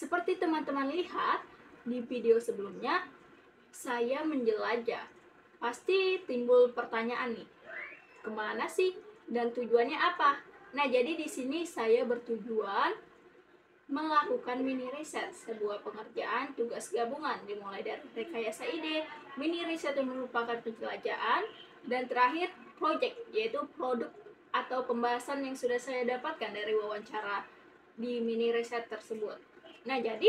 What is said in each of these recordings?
seperti teman-teman lihat di video sebelumnya, saya menjelajah. Pasti timbul pertanyaan nih, kemana sih dan tujuannya apa? Nah, jadi di sini saya bertujuan melakukan mini riset, sebuah pengerjaan tugas gabungan dimulai dari rekayasa ide, mini riset yang merupakan penjelajahan, dan terakhir project, yaitu produk atau pembahasan yang sudah saya dapatkan dari wawancara di mini riset tersebut. Nah, jadi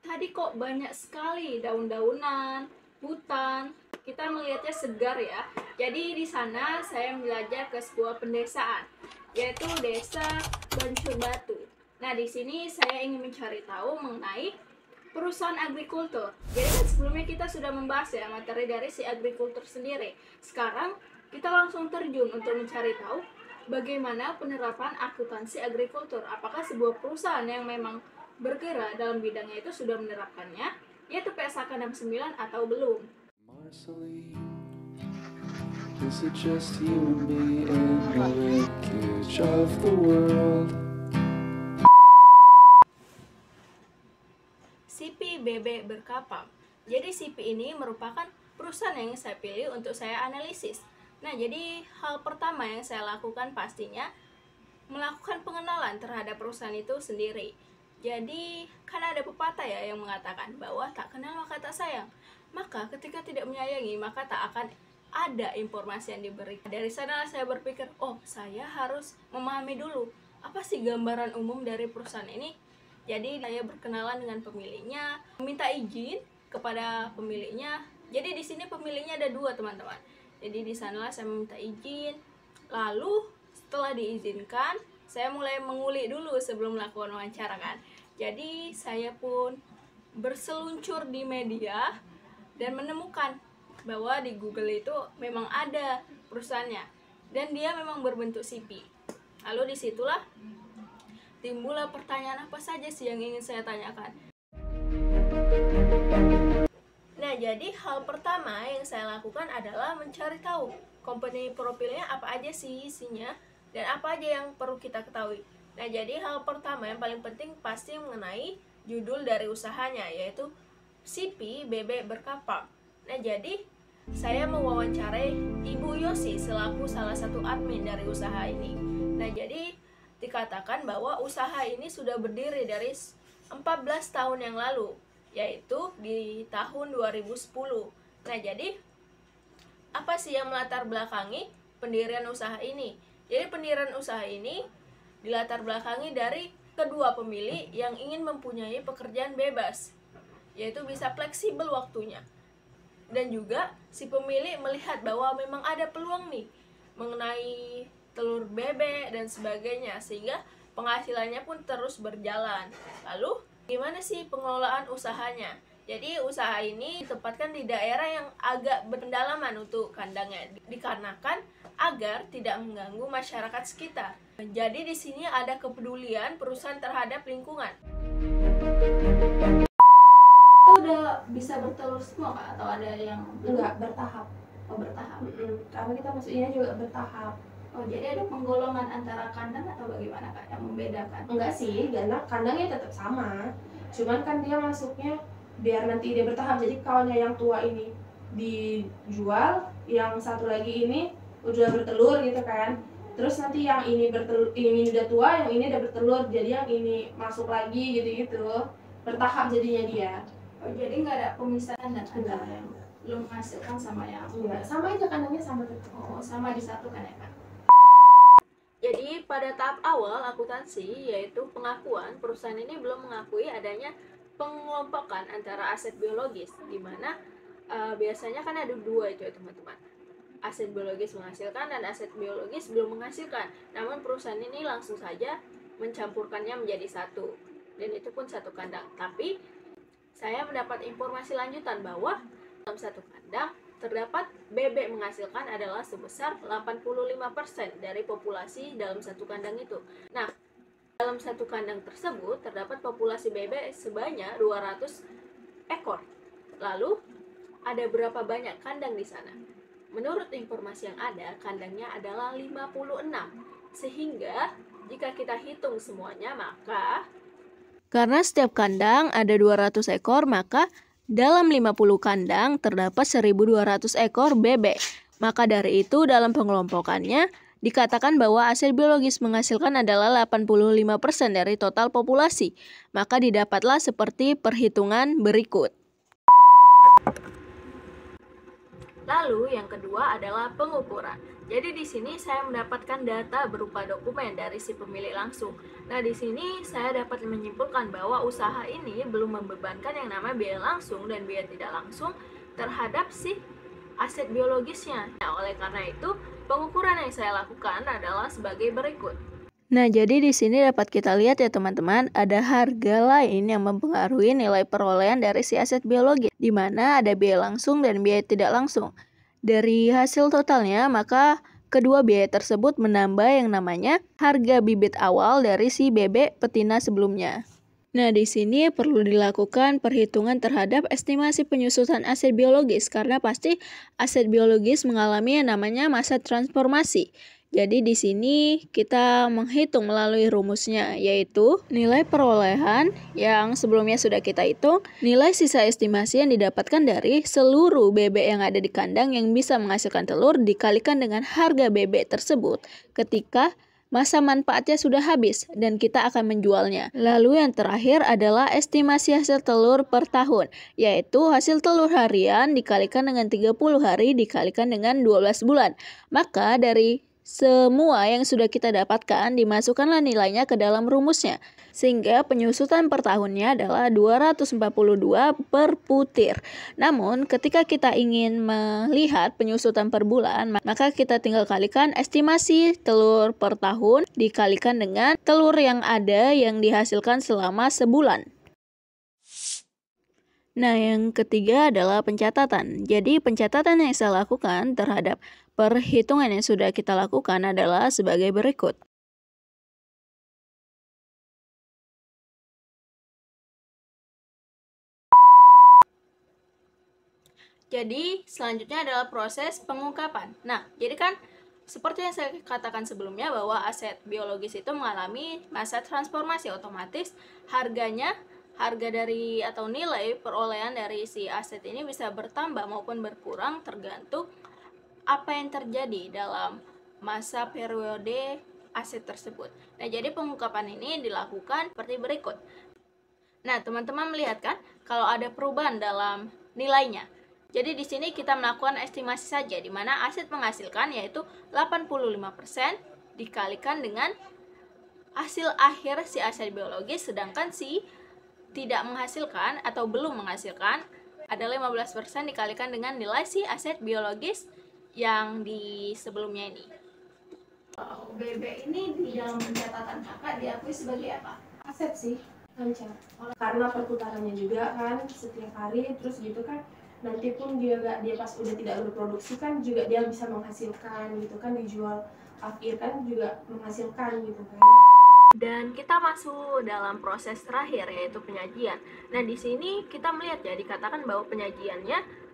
tadi kok banyak sekali daun-daunan, hutan, kita melihatnya segar ya. Jadi di sana saya menjelajah ke sebuah pendesaan, yaitu Desa Bancur Batu. Nah, di sini saya ingin mencari tahu mengenai perusahaan agrikultur. Jadi kan sebelumnya kita sudah membahas ya materi dari si agrikultur sendiri. Sekarang kita langsung terjun untuk mencari tahu bagaimana penerapan akuntansi agrikultur. Apakah sebuah perusahaan yang memang bergerak dalam bidangnya itu sudah menerapkannya, yaitu PSAK 69 atau belum. Marceline, is it just you and me in the wreckage of the world? CP BB Berkapam. Jadi CP ini merupakan perusahaan yang saya pilih untuk saya analisis. Nah, jadi hal pertama yang saya lakukan pastinya melakukan pengenalan terhadap perusahaan itu sendiri. Jadi, kan ada pepatah ya yang mengatakan bahwa tak kenal maka tak sayang. Maka ketika tidak menyayangi, maka tak akan ada informasi yang diberikan. Dari sana saya berpikir, oh, saya harus memahami dulu apa sih gambaran umum dari perusahaan ini. Jadi saya berkenalan dengan pemiliknya, meminta izin kepada pemiliknya. Jadi di sini pemiliknya ada dua, teman-teman. Jadi di sanalah saya meminta izin. Lalu setelah diizinkan, saya mulai mengulik dulu sebelum melakukan wawancara kan. Jadi saya pun berseluncur di media dan menemukan bahwa di Google itu memang ada perusahaannya dan dia memang berbentuk CP. Lalu disitulah timbullah pertanyaan apa saja sih yang ingin saya tanyakan. Nah, jadi hal pertama yang saya lakukan adalah mencari tahu company profilnya apa aja sih isinya dan apa aja yang perlu kita ketahui. Nah, jadi hal pertama yang paling penting pasti mengenai judul dari usahanya, yaitu CP BB Berkapam. Nah, jadi saya mewawancarai Ibu Yosi selaku salah satu admin dari usaha ini. Nah, jadi dikatakan bahwa usaha ini sudah berdiri dari 14 tahun yang lalu, yaitu di tahun 2010. Nah, jadi apa sih yang melatar belakangi pendirian usaha ini? Jadi pendirian usaha ini dilatar belakangi dari kedua pemilik yang ingin mempunyai pekerjaan bebas, yaitu bisa fleksibel waktunya. Dan juga si pemilik melihat bahwa memang ada peluang nih mengenai telur bebek dan sebagainya, sehingga penghasilannya pun terus berjalan. Lalu gimana sih pengelolaan usahanya? Jadi usaha ini ditempatkan di daerah yang agak berdalaman untuk kandangnya, dikarenakan agar tidak mengganggu masyarakat sekitar. Jadi di sini ada kepedulian perusahaan terhadap lingkungan. Udah bisa bertelur semua Kak? Atau ada yang enggak bertahap? Oh, bertahap. Karena kita masuknya juga bertahap. Oh, jadi ada penggolongan antara kandang atau bagaimana Kak yang membedakan? Enggak sih, karena kandangnya tetap sama. Cuman kan dia masuknya biar nanti dia bertahap. Jadi kawannya yang tua ini dijual, yang satu lagi ini udah bertelur gitu kan. Terus nanti yang ini bertelur, ini udah tua, yang ini udah bertelur, jadi yang ini masuk lagi gitu-gitu. Bertahap jadinya dia. Oh, jadi nggak ada pemisahan dan antara yang belum menghasilkan sama yang enggak, sama aja kandangnya sama tetap. Oh, sama disatukan ya Kak. Jadi pada tahap awal akuntansi, yaitu pengakuan, perusahaan ini belum mengakui adanya pengelompokan antara aset biologis, di mana biasanya kan ada dua itu ya teman-teman. Aset biologis menghasilkan dan aset biologis belum menghasilkan. Namun perusahaan ini langsung saja mencampurkannya menjadi satu, dan itu pun satu kandang. Tapi saya mendapat informasi lanjutan bahwa dalam satu kandang terdapat bebek menghasilkan adalah sebesar 85% dari populasi dalam satu kandang itu. Nah, dalam satu kandang tersebut terdapat populasi bebek sebanyak 200 ekor. Lalu, ada berapa banyak kandang di sana? Menurut informasi yang ada, kandangnya adalah 56. Sehingga, jika kita hitung semuanya, maka Karena setiap kandang ada 200 ekor, maka dalam 50 kandang terdapat 1.200 ekor bebek. Maka dari itu dalam pengelompokannya dikatakan bahwa aset biologis menghasilkan adalah 85% dari total populasi. Maka didapatlah seperti perhitungan berikut. Lalu yang kedua adalah pengukuran. Jadi di sini saya mendapatkan data berupa dokumen dari si pemilik langsung. Nah, di sini saya dapat menyimpulkan bahwa usaha ini belum membebankan yang namanya biaya langsung dan biaya tidak langsung terhadap si aset biologisnya. Nah, oleh karena itu, pengukuran yang saya lakukan adalah sebagai berikut. Nah, jadi di sini dapat kita lihat ya teman-teman, ada harga lain yang mempengaruhi nilai perolehan dari si aset biologis, di mana ada biaya langsung dan biaya tidak langsung. Dari hasil totalnya, maka kedua biaya tersebut menambah yang namanya harga bibit awal dari si bebek betina sebelumnya. Nah, di sini perlu dilakukan perhitungan terhadap estimasi penyusutan aset biologis, karena pasti aset biologis mengalami yang namanya masa transformasi. Jadi di sini kita menghitung melalui rumusnya, yaitu nilai perolehan yang sebelumnya sudah kita hitung, nilai sisa estimasi yang didapatkan dari seluruh bebek yang ada di kandang yang bisa menghasilkan telur dikalikan dengan harga bebek tersebut ketika masa manfaatnya sudah habis dan kita akan menjualnya. Lalu yang terakhir adalah estimasi hasil telur per tahun, yaitu hasil telur harian dikalikan dengan 30 hari dikalikan dengan 12 bulan. Maka dari semua yang sudah kita dapatkan dimasukkanlah nilainya ke dalam rumusnya, sehingga penyusutan per tahunnya adalah 242 per putir. Namun ketika kita ingin melihat penyusutan per bulan, maka kita tinggal kalikan estimasi telur per tahun dikalikan dengan telur yang ada yang dihasilkan selama sebulan. Nah, yang ketiga adalah pencatatan. Jadi pencatatan yang saya lakukan terhadap perhitungan yang sudah kita lakukan adalah sebagai berikut. Jadi selanjutnya adalah proses pengungkapan. Nah, jadi kan seperti yang saya katakan sebelumnya bahwa aset biologis itu mengalami masa transformasi, otomatis harga dari atau nilai perolehan dari si aset ini bisa bertambah maupun berkurang tergantung apa yang terjadi dalam masa periode aset tersebut. Nah, jadi pengungkapan ini dilakukan seperti berikut. Nah, teman-teman melihat kan kalau ada perubahan dalam nilainya. Jadi di sini kita melakukan estimasi saja di mana aset menghasilkan yaitu 85% dikalikan dengan hasil akhir si aset biologis, sedangkan si tidak menghasilkan atau belum menghasilkan adalah 15% dikalikan dengan nilai si aset biologis yang di sebelumnya ini. Bebek ini di dalam pencatatan kakak diakui sebagai apa? Aset sih, lancar. Karena perputarannya juga kan setiap hari, terus gitu kan nanti pun dia pas udah tidak berproduksi kan juga dia bisa menghasilkan gitu kan, dijual akhir kan juga menghasilkan gitu kan. Dan kita masuk dalam proses terakhir yaitu penyajian. Nah, di sini kita melihat ya dikatakan bahwa penyajiannya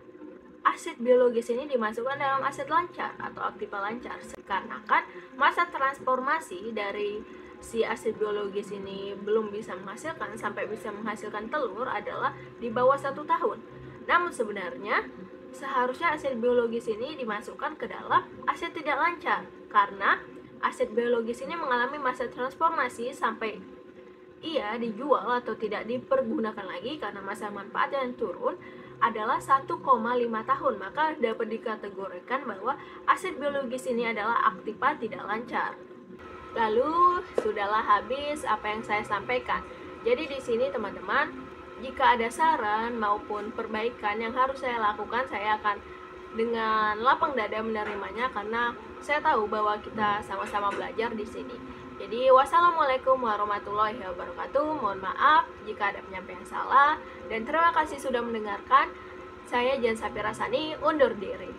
aset biologis ini dimasukkan dalam aset lancar atau aktiva lancar. Karena kan masa transformasi dari si aset biologis ini belum bisa menghasilkan sampai bisa menghasilkan telur adalah di bawah 1 tahun. Namun sebenarnya seharusnya aset biologis ini dimasukkan ke dalam aset tidak lancar, karena aset biologis ini mengalami masa transformasi sampai ia dijual atau tidak dipergunakan lagi karena masa manfaat yang turun adalah 1,5 tahun. Maka dapat dikategorikan bahwa aset biologis ini adalah aktiva tidak lancar. Lalu sudahlah habis apa yang saya sampaikan. Jadi di sini teman-teman, jika ada saran maupun perbaikan yang harus saya lakukan, saya akan dengan lapang dada menerimanya karena saya tahu bahwa kita sama-sama belajar di sini. Jadi wassalamualaikum warahmatullahi wabarakatuh. Mohon maaf jika ada penyampaian salah dan terima kasih sudah mendengarkan. Saya Jan Safira Sani undur diri.